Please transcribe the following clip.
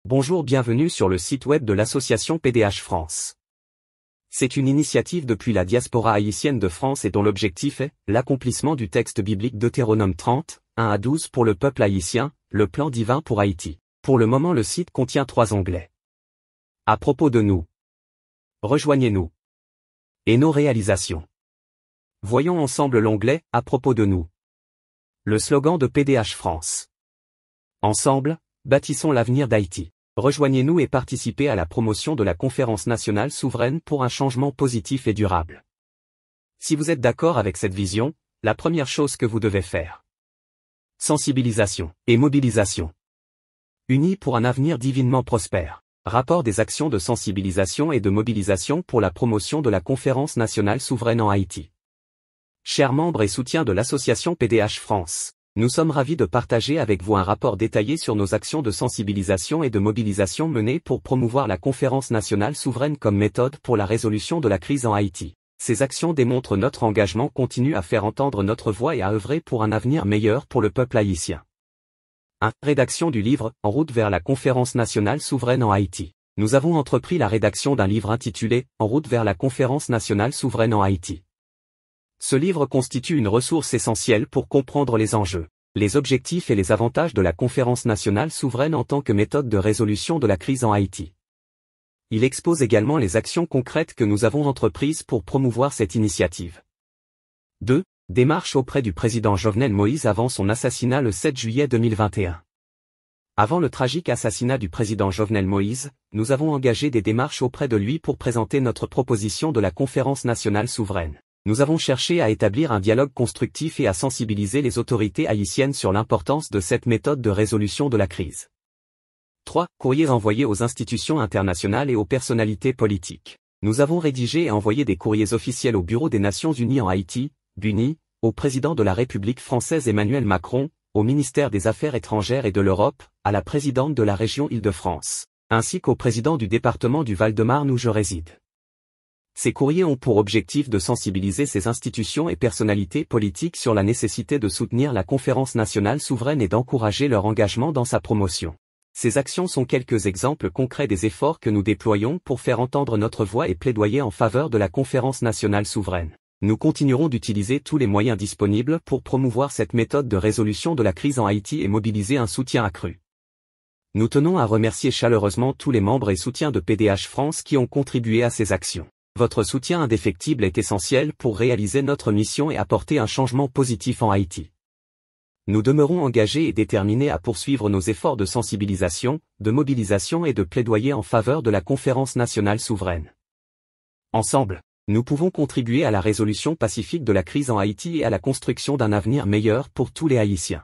Bonjour, bienvenue sur le site web de l'association PDH France. C'est une initiative depuis la diaspora haïtienne de France et dont l'objectif est l'accomplissement du texte biblique Deutéronome 30, 1 à 12 pour le peuple haïtien, le plan divin pour Haïti. Pour le moment, le site contient 3 onglets. À propos de nous. Rejoignez-nous. Et nos réalisations. Voyons ensemble l'onglet « À propos de nous ». Le slogan de PDH France. Ensemble, bâtissons l'avenir d'Haïti. Rejoignez-nous et participez à la promotion de la Conférence nationale souveraine pour un changement positif et durable. Si vous êtes d'accord avec cette vision, la première chose que vous devez faire. Sensibilisation et mobilisation. Unis pour un avenir divinement prospère. Rapport des actions de sensibilisation et de mobilisation pour la promotion de la Conférence nationale souveraine en Haïti. Chers membres et soutiens de l'association PDH France, nous sommes ravis de partager avec vous un rapport détaillé sur nos actions de sensibilisation et de mobilisation menées pour promouvoir la Conférence nationale souveraine comme méthode pour la résolution de la crise en Haïti. Ces actions démontrent notre engagement continu à faire entendre notre voix et à œuvrer pour un avenir meilleur pour le peuple haïtien. 1. Rédaction du livre « En route vers la Conférence nationale souveraine en Haïti ». Nous avons entrepris la rédaction d'un livre intitulé « En route vers la Conférence nationale souveraine en Haïti ». Ce livre constitue une ressource essentielle pour comprendre les enjeux, les objectifs et les avantages de la Conférence nationale souveraine en tant que méthode de résolution de la crise en Haïti. Il expose également les actions concrètes que nous avons entreprises pour promouvoir cette initiative. 2. Démarche auprès du président Jovenel Moïse avant son assassinat le 7 juillet 2021. Avant le tragique assassinat du président Jovenel Moïse, nous avons engagé des démarches auprès de lui pour présenter notre proposition de la Conférence nationale souveraine. Nous avons cherché à établir un dialogue constructif et à sensibiliser les autorités haïtiennes sur l'importance de cette méthode de résolution de la crise. 3. Courriers envoyés aux institutions internationales et aux personnalités politiques. Nous avons rédigé et envoyé des courriers officiels au Bureau des Nations Unies en Haïti, BUNI, au président de la République française Emmanuel Macron, au ministère des Affaires étrangères et de l'Europe, à la présidente de la région Île-de-France, ainsi qu'au président du département du Val-de-Marne où je réside. Ces courriers ont pour objectif de sensibiliser ces institutions et personnalités politiques sur la nécessité de soutenir la Conférence nationale souveraine et d'encourager leur engagement dans sa promotion. Ces actions sont quelques exemples concrets des efforts que nous déployons pour faire entendre notre voix et plaidoyer en faveur de la Conférence nationale souveraine. Nous continuerons d'utiliser tous les moyens disponibles pour promouvoir cette méthode de résolution de la crise en Haïti et mobiliser un soutien accru. Nous tenons à remercier chaleureusement tous les membres et soutiens de PDH France qui ont contribué à ces actions. Votre soutien indéfectible est essentiel pour réaliser notre mission et apporter un changement positif en Haïti. Nous demeurons engagés et déterminés à poursuivre nos efforts de sensibilisation, de mobilisation et de plaidoyer en faveur de la Conférence nationale souveraine. Ensemble, nous pouvons contribuer à la résolution pacifique de la crise en Haïti et à la construction d'un avenir meilleur pour tous les Haïtiens.